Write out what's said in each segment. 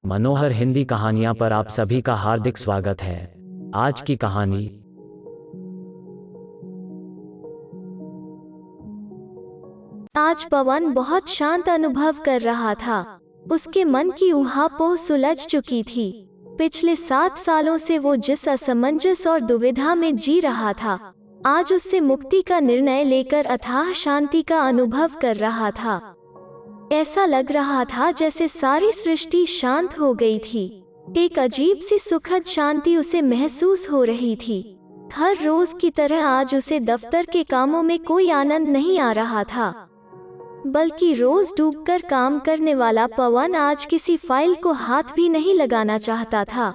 मनोहर हिंदी कहानियां पर आप सभी का हार्दिक स्वागत है। आज की कहानी आज पवन बहुत शांत अनुभव कर रहा था। उसके मन की ऊहापोह सुलझ चुकी थी। पिछले 7 सालों से वो जिस असमंजस और दुविधा में जी रहा था, आज उससे मुक्ति का निर्णय लेकर अथाह शांति का अनुभव कर रहा था। ऐसा लग रहा था जैसे सारी सृष्टि शांत हो गई थी। एक अजीब सी सुखद शांति उसे महसूस हो रही थी। हर रोज की तरह आज उसे दफ्तर के कामों में कोई आनंद नहीं आ रहा था, बल्कि रोज डूबकर काम करने वाला पवन आज किसी फाइल को हाथ भी नहीं लगाना चाहता था।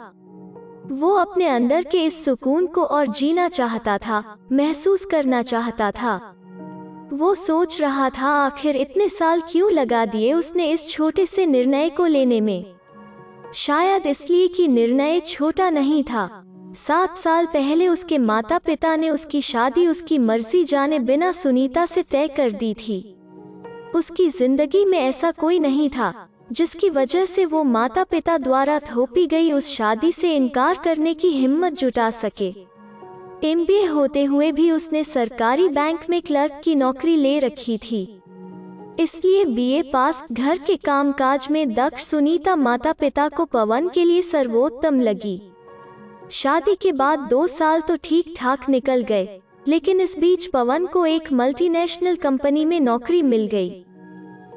वो अपने अंदर के इस सुकून को और जीना चाहता था, महसूस करना चाहता था। वो सोच रहा था आखिर इतने साल क्यों लगा दिए उसने इस छोटे से निर्णय को लेने में। शायद इसलिए कि निर्णय छोटा नहीं था। 7 साल पहले उसके माता पिता ने उसकी शादी उसकी मर्जी जाने बिना सुनीता से तय कर दी थी। उसकी जिंदगी में ऐसा कोई नहीं था जिसकी वजह से वो माता पिता द्वारा थोपी गई उस शादी से इनकार करने की हिम्मत जुटा सके। MBA होते हुए भी उसने सरकारी बैंक में क्लर्क की नौकरी ले रखी थी। इसलिए BA पास घर के कामकाज में दक्ष सुनीता माता पिता को पवन के लिए सर्वोत्तम लगी। शादी के बाद 2 साल तो ठीक ठाक निकल गए, लेकिन इस बीच पवन को एक मल्टीनेशनल कंपनी में नौकरी मिल गई।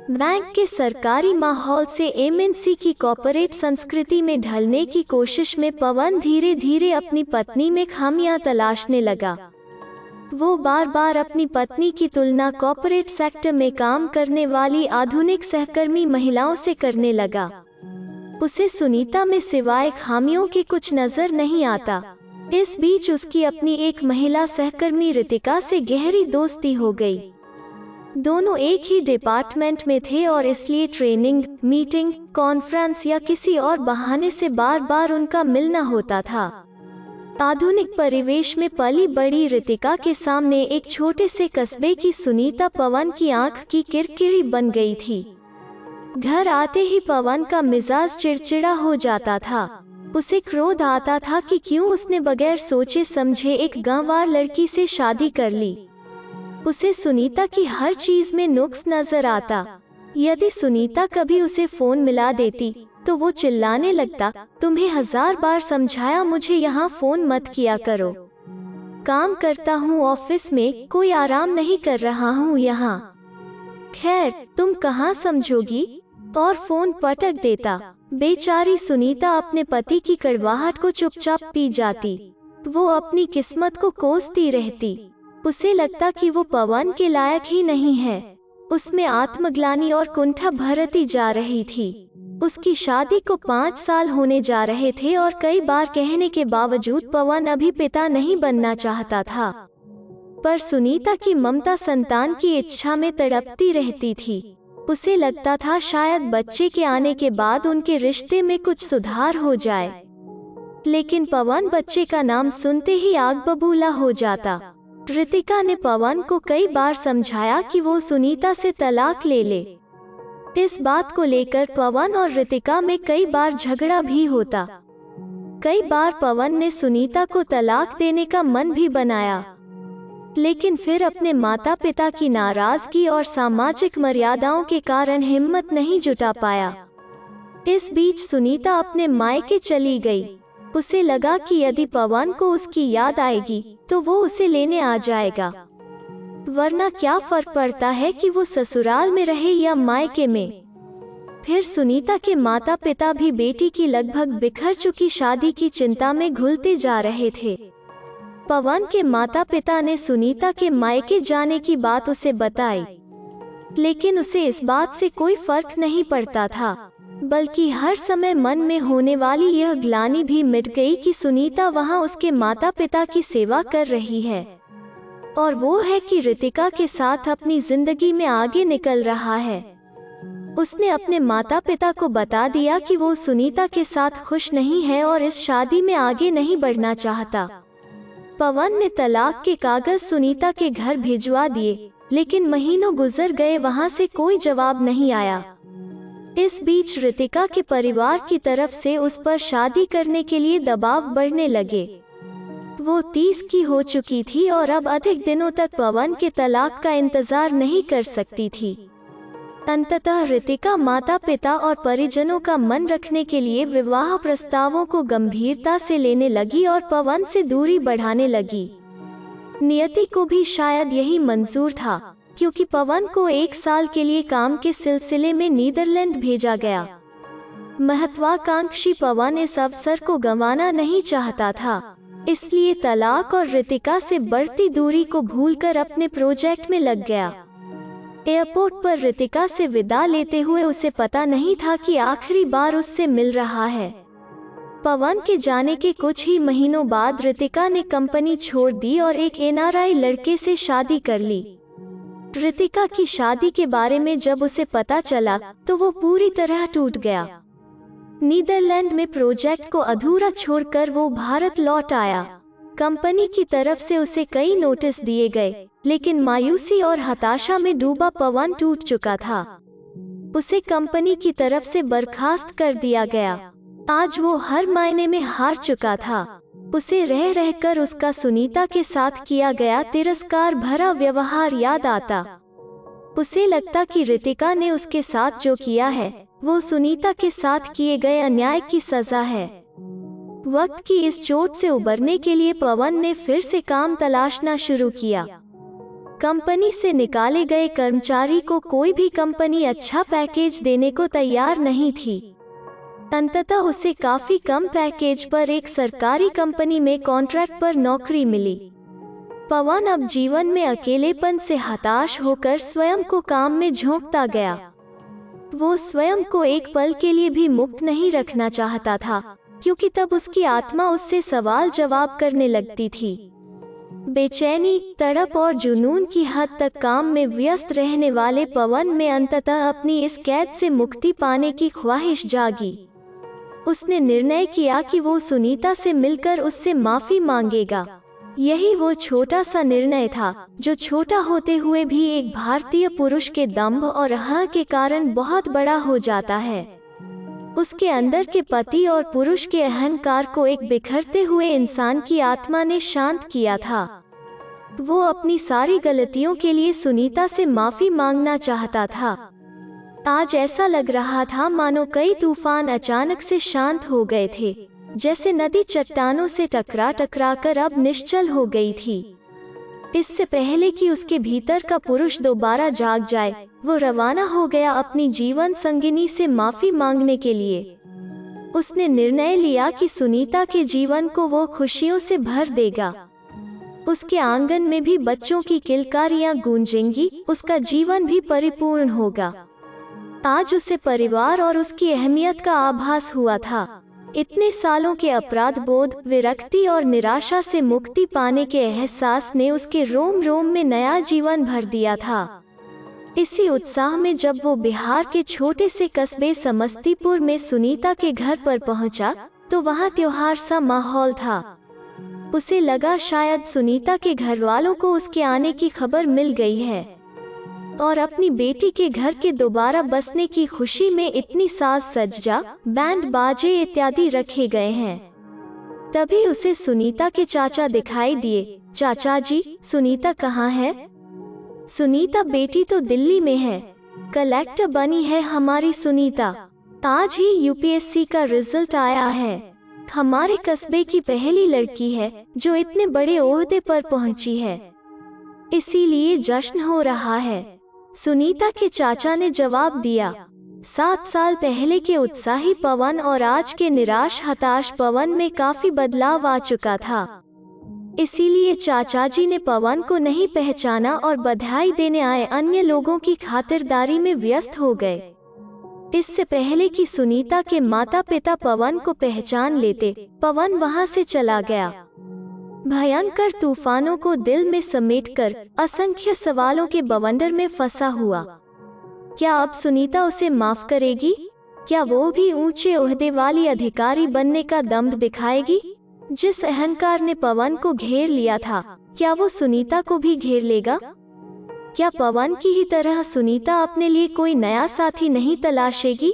बैंक के सरकारी माहौल से MNC की कॉर्पोरेट संस्कृति में ढलने की कोशिश में पवन धीरे धीरे अपनी पत्नी में खामियां तलाशने लगा। वो बार बार अपनी पत्नी की तुलना कॉर्पोरेट सेक्टर में काम करने वाली आधुनिक सहकर्मी महिलाओं से करने लगा। उसे सुनीता में सिवाय खामियों के कुछ नजर नहीं आता। इस बीच उसकी अपनी एक महिला सहकर्मी रितिका से गहरी दोस्ती हो गई। दोनों एक ही डिपार्टमेंट में थे और इसलिए ट्रेनिंग, मीटिंग, कॉन्फ्रेंस या किसी और बहाने से बार बार उनका मिलना होता था। आधुनिक परिवेश में पली बड़ी रितिका के सामने एक छोटे से कस्बे की सुनीता पवन की आंख की किरकिरी बन गई थी। घर आते ही पवन का मिजाज चिड़चिड़ा हो जाता था। उसे क्रोध आता था कि क्यों उसने बगैर सोचे समझे एक गांववार लड़की से शादी कर ली। उसे सुनीता की हर चीज में नुक्स नजर आता। यदि सुनीता कभी उसे फोन मिला देती तो वो चिल्लाने लगता, तुम्हें 1000 बार समझाया मुझे यहाँ फोन मत किया करो। काम करता हूँ ऑफिस में, कोई आराम नहीं कर रहा हूँ यहाँ। खैर तुम कहाँ समझोगी, और फोन पटक देता। बेचारी सुनीता अपने पति की कड़वाहट को चुपचाप पी जाती। वो अपनी किस्मत को कोसती रहती। उसे लगता कि वो पवन के लायक ही नहीं है। उसमें आत्मग्लानि और कुंठा भरती जा रही थी। उसकी शादी को 5 साल होने जा रहे थे और कई बार कहने के बावजूद पवन अभी पिता नहीं बनना चाहता था। पर सुनीता की ममता संतान की इच्छा में तड़पती रहती थी। उसे लगता था शायद बच्चे के आने के बाद उनके रिश्ते में कुछ सुधार हो जाए। लेकिन पवन बच्चे का नाम सुनते ही आग बबूला हो जाता। रितिका ने पवन को कई बार समझाया कि वो सुनीता से तलाक ले ले। इस बात को लेकर पवन और रितिका में कई बार झगड़ा भी होता। कई बार पवन ने सुनीता को तलाक देने का मन भी बनाया, लेकिन फिर अपने माता पिता की नाराजगी और सामाजिक मर्यादाओं के कारण हिम्मत नहीं जुटा पाया। इस बीच सुनीता अपने मायके चली गई। उसे लगा कि यदि पवन को उसकी याद आएगी तो वो उसे लेने आ जाएगा, वरना क्या फर्क पड़ता है कि वो ससुराल में रहे या मायके में। फिर सुनीता के माता पिता भी बेटी की लगभग बिखर चुकी शादी की चिंता में घुलते जा रहे थे। पवन के माता पिता ने सुनीता के मायके जाने की बात उसे बताई, लेकिन उसे इस बात से कोई फर्क नहीं पड़ता था, बल्कि हर समय मन में होने वाली यह ग्लानि भी मिट गई कि सुनीता वहां उसके माता पिता की सेवा कर रही है और वो है कि रितिका के साथ अपनी जिंदगी में आगे निकल रहा है। उसने अपने माता पिता को बता दिया कि वो सुनीता के साथ खुश नहीं है और इस शादी में आगे नहीं बढ़ना चाहता। पवन ने तलाक के कागज सुनीता के घर भिजवा दिए, लेकिन महीनों गुजर गए, वहां से कोई जवाब नहीं आया। इस बीच रितिका के परिवार की तरफ से उस पर शादी करने के लिए दबाव बढ़ने लगे। वो 30 की हो चुकी थी और अब अधिक दिनों तक पवन के तलाक का इंतजार नहीं कर सकती थी। अंततः रितिका माता पिता और परिजनों का मन रखने के लिए विवाह प्रस्तावों को गंभीरता से लेने लगी और पवन से दूरी बढ़ाने लगी। नियति को भी शायद यही मंजूर था, क्योंकि पवन को 1 साल के लिए काम के सिलसिले में नीदरलैंड भेजा गया। महत्वाकांक्षी पवन इस अवसर को गंवाना नहीं चाहता था, इसलिए तलाक और रितिका से बढ़ती दूरी को भूलकर अपने प्रोजेक्ट में लग गया। एयरपोर्ट पर रितिका से विदा लेते हुए उसे पता नहीं था कि आखिरी बार उससे मिल रहा है। पवन के जाने के कुछ ही महीनों बाद रितिका ने कंपनी छोड़ दी और एक NRI लड़के से शादी कर ली। रितिका की शादी के बारे में जब उसे पता चला तो वो पूरी तरह टूट गया। नीदरलैंड में प्रोजेक्ट को अधूरा छोड़कर वो भारत लौट आया। कंपनी की तरफ से उसे कई नोटिस दिए गए, लेकिन मायूसी और हताशा में डूबा पवन टूट चुका था। उसे कंपनी की तरफ से बर्खास्त कर दिया गया। आज वो हर मायने में हार चुका था। उसे रह रहकर उसका सुनीता के साथ किया गया तिरस्कार भरा व्यवहार याद आता। उसे लगता कि रितिका ने उसके साथ जो किया है वो सुनीता के साथ किए गए अन्याय की सजा है। वक्त की इस चोट से उबरने के लिए पवन ने फिर से काम तलाशना शुरू किया। कंपनी से निकाले गए कर्मचारी को कोई भी कंपनी अच्छा पैकेज देने को तैयार नहीं थी। अंततः उसे काफी कम पैकेज पर एक सरकारी कंपनी में कॉन्ट्रैक्ट पर नौकरी मिली। पवन अब जीवन में अकेलेपन से हताश होकर स्वयं को काम में झोंकता गया। वो स्वयं को एक पल के लिए भी मुक्त नहीं रखना चाहता था, क्योंकि तब उसकी आत्मा उससे सवाल जवाब करने लगती थी। बेचैनी, तड़प और जुनून की हद तक काम में व्यस्त रहने वाले पवन में अंततः अपनी इस कैद से मुक्ति पाने की ख्वाहिश जागी। उसने निर्णय किया कि वो सुनीता से मिलकर उससे माफी मांगेगा। यही वो छोटा सा निर्णय था जो छोटा होते हुए भी एक भारतीय पुरुष के दंभ और अहं के कारण बहुत बड़ा हो जाता है। उसके अंदर के पति और पुरुष के अहंकार को एक बिखरते हुए इंसान की आत्मा ने शांत किया था। वो अपनी सारी गलतियों के लिए सुनीता से माफी मांगना चाहता था। आज ऐसा लग रहा था मानो कई तूफान अचानक से शांत हो गए थे, जैसे नदी चट्टानों से टकरा कर अब निश्चल हो गई थी। इससे पहले कि उसके भीतर का पुरुष दोबारा जाग जाए, वो रवाना हो गया अपनी जीवन संगिनी से माफी मांगने के लिए। उसने निर्णय लिया कि सुनीता के जीवन को वो खुशियों से भर देगा। उसके आंगन में भी बच्चों की किलकारियां गूंजेंगी, उसका जीवन भी परिपूर्ण होगा। आज उसे परिवार और उसकी अहमियत का आभास हुआ था। इतने सालों के अपराध बोध, विरक्ति और निराशा से मुक्ति पाने के एहसास ने उसके रोम रोम में नया जीवन भर दिया था। इसी उत्साह में जब वो बिहार के छोटे से कस्बे समस्तीपुर में सुनीता के घर पर पहुंचा, तो वहां त्योहार सा माहौल था। उसे लगा शायद सुनीता के घर वालों को उसके आने की खबर मिल गई है और अपनी बेटी के घर के दोबारा बसने की खुशी में इतनी साज सज्जा, बैंड बाजे इत्यादि रखे गए हैं। तभी उसे सुनीता के चाचा दिखाई दिए। चाचा जी, सुनीता कहाँ है? सुनीता बेटी तो दिल्ली में है, कलेक्टर बनी है हमारी सुनीता। आज ही UPSC का रिजल्ट आया है। हमारे कस्बे की पहली लड़की है जो इतने बड़े ओहदे पर पहुंची है, इसीलिए जश्न हो रहा है। सुनीता के चाचा ने जवाब दिया। 7 साल पहले के उत्साही पवन और आज के निराश हताश पवन में काफी बदलाव आ चुका था। इसीलिए चाचा जी ने पवन को नहीं पहचाना और बधाई देने आए अन्य लोगों की खातिरदारी में व्यस्त हो गए। इससे पहले कि सुनीता के माता पिता पवन को पहचान लेते, पवन वहां से चला गया। भयंकर तूफानों को दिल में समेटकर असंख्य सवालों के बवंडर में फंसा हुआ। क्या अब सुनीता उसे माफ करेगी? क्या वो भी ऊंचे ओहदे वाली अधिकारी बनने का दम्भ दिखाएगी? जिस अहंकार ने पवन को घेर लिया था, क्या वो सुनीता को भी घेर लेगा? क्या पवन की ही तरह सुनीता अपने लिए कोई नया साथी नहीं तलाशेगी?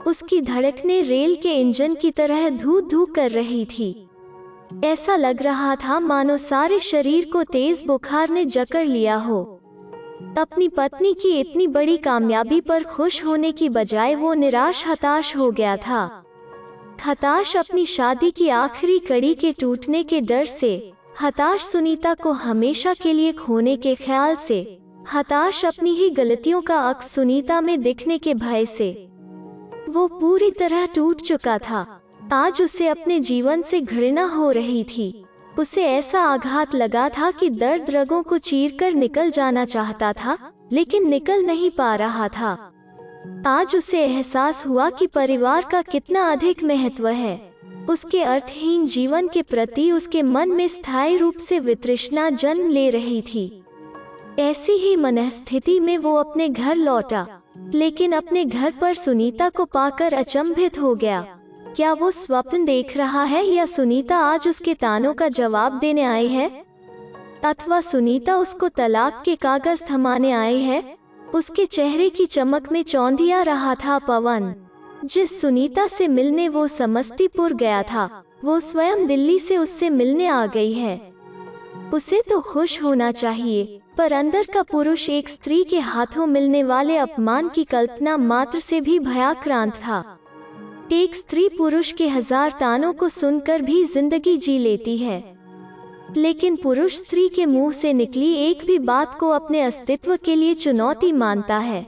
उसकी धड़कनें रेल के इंजन की तरह धू-धू कर रही थी। ऐसा लग रहा था मानो सारे शरीर को तेज बुखार ने जकड़ लिया हो। अपनी पत्नी की इतनी बड़ी कामयाबी पर खुश होने की बजाय वो निराश हताश हो गया था। हताश अपनी शादी की आखिरी कड़ी के टूटने के डर से, हताश सुनीता को हमेशा के लिए खोने के ख्याल से, हताश अपनी ही गलतियों का अक्स सुनीता में दिखने के भय से। वो पूरी तरह टूट चुका था। आज उसे अपने जीवन से घृणा हो रही थी। उसे ऐसा आघात लगा था कि दर्द रगों को चीरकर निकल जाना चाहता था, लेकिन निकल नहीं पा रहा था। आज उसे एहसास हुआ कि परिवार का कितना अधिक महत्व है। उसके अर्थहीन जीवन के प्रति उसके मन में स्थायी रूप से वितृष्णा जन्म ले रही थी। ऐसी ही मनस्थिति में वो अपने घर लौटा, लेकिन अपने घर पर सुनीता को पाकर अचंभित हो गया। क्या वो स्वप्न देख रहा है या सुनीता आज उसके तानों का जवाब देने आई है? अथवा सुनीता उसको तलाक के कागज थमाने आई है? उसके चेहरे की चमक में चौंधिया रहा था पवन। जिस सुनीता से मिलने वो समस्तीपुर गया था, वो स्वयं दिल्ली से उससे मिलने आ गई है। उसे तो खुश होना चाहिए, पर अंदर का पुरुष एक स्त्री के हाथों मिलने वाले अपमान की कल्पना मात्र से भी भयाक्रांत था। एक स्त्री पुरुष के 1000 तानों को सुनकर भी जिंदगी जी लेती है, लेकिन पुरुष स्त्री के मुंह से निकली एक भी बात को अपने अस्तित्व के लिए चुनौती मानता है।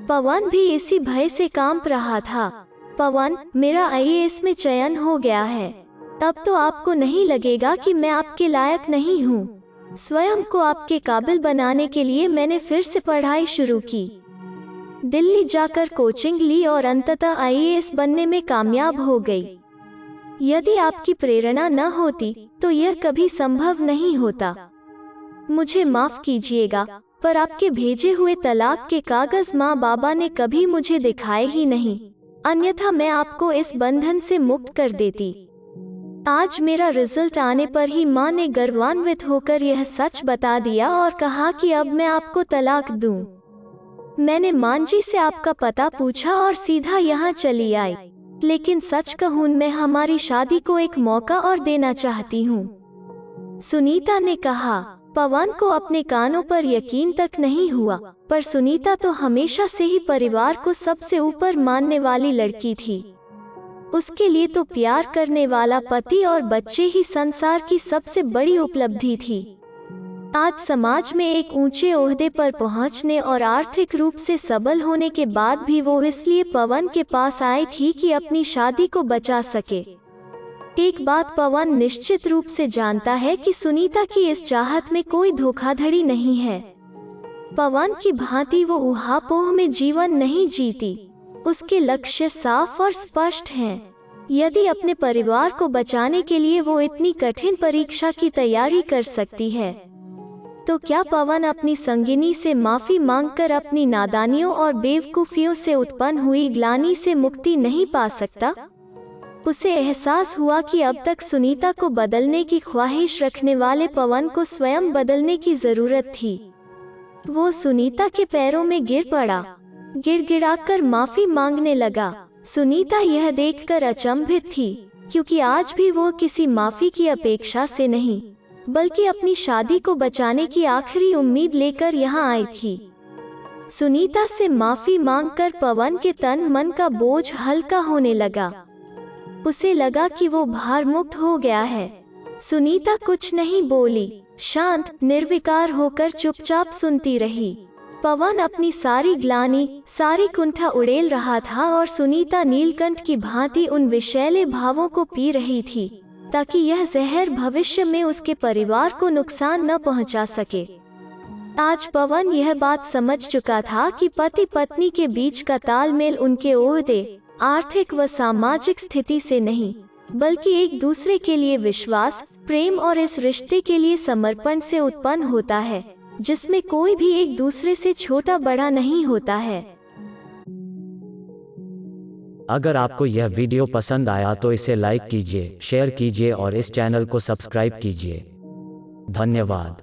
पवन भी इसी भय से कांप रहा था। पवन, मेरा IAS में चयन हो गया है। अब तो आपको नहीं लगेगा कि मैं आपके लायक नहीं हूँ। स्वयं को आपके काबिल बनाने के लिए मैंने फिर से पढ़ाई शुरू की। दिल्ली जाकर कोचिंग ली और अंततः IAS बनने में कामयाब हो गई। यदि आपकी प्रेरणा न होती तो यह कभी संभव नहीं होता। मुझे माफ कीजिएगा, पर आपके भेजे हुए तलाक के कागज माँ बाबा ने कभी मुझे दिखाए ही नहीं, अन्यथा मैं आपको इस बंधन से मुक्त कर देती। आज मेरा रिजल्ट आने पर ही माँ ने गर्वान्वित होकर यह सच बता दिया और कहा कि अब मैं आपको तलाक दूं। मैंने मान जी से आपका पता पूछा और सीधा यहाँ चली आई, लेकिन सच कहूँ मैं हमारी शादी को एक मौका और देना चाहती हूँ, सुनीता ने कहा। पवन को अपने कानों पर यकीन तक नहीं हुआ, पर सुनीता तो हमेशा से ही परिवार को सबसे ऊपर मानने वाली लड़की थी। उसके लिए तो प्यार करने वाला पति और बच्चे ही संसार की सबसे बड़ी उपलब्धि थी। आज समाज में एक ऊंचे ओहदे पर पहुंचने और आर्थिक रूप से सबल होने के बाद भी वो इसलिए पवन के पास आई थी कि अपनी शादी को बचा सके। एक बात पवन निश्चित रूप से जानता है कि सुनीता की इस चाहत में कोई धोखाधड़ी नहीं है। पवन की भांति वो ऊहापोह में जीवन नहीं जीती। उसके लक्ष्य साफ और स्पष्ट हैं। यदि अपने परिवार को बचाने के लिए वो इतनी कठिन परीक्षा की तैयारी कर सकती है, तो क्या पवन अपनी संगिनी से माफी मांगकर अपनी नादानियों और बेवकूफियों से उत्पन्न हुई ग्लानि से मुक्ति नहीं पा सकता? उसे एहसास हुआ कि अब तक सुनीता को बदलने की ख्वाहिश रखने वाले पवन को स्वयं बदलने की जरूरत थी। वो सुनीता के पैरों में गिर पड़ा, गिड़गिड़ाकर माफी मांगने लगा। सुनीता यह देखकर अचंभित थी, क्योंकि आज भी वो किसी माफी की अपेक्षा से नहीं, बल्कि अपनी शादी को बचाने की आखिरी उम्मीद लेकर यहाँ आई थी। सुनीता से माफी मांगकर पवन के तन मन का बोझ हल्का होने लगा। उसे लगा कि वो भार मुक्त हो गया है। सुनीता कुछ नहीं बोली, शांत निर्विकार होकर चुपचाप सुनती रही। पवन अपनी सारी ग्लानि, सारी कुंठा उड़ेल रहा था और सुनीता नीलकंठ की भांति उन विषैले भावों को पी रही थी, ताकि यह जहर भविष्य में उसके परिवार को नुकसान न पहुंचा सके। आज पवन यह बात समझ चुका था कि पति पत्नी के बीच का तालमेल उनके ओहदे, आर्थिक व सामाजिक स्थिति से नहीं, बल्कि एक दूसरे के लिए विश्वास, प्रेम और इस रिश्ते के लिए समर्पण से उत्पन्न होता है, जिसमें कोई भी एक दूसरे से छोटा बड़ा नहीं होता है। अगर आपको यह वीडियो पसंद आया तो इसे लाइक कीजिए, शेयर कीजिए और इस चैनल को सब्सक्राइब कीजिए। धन्यवाद।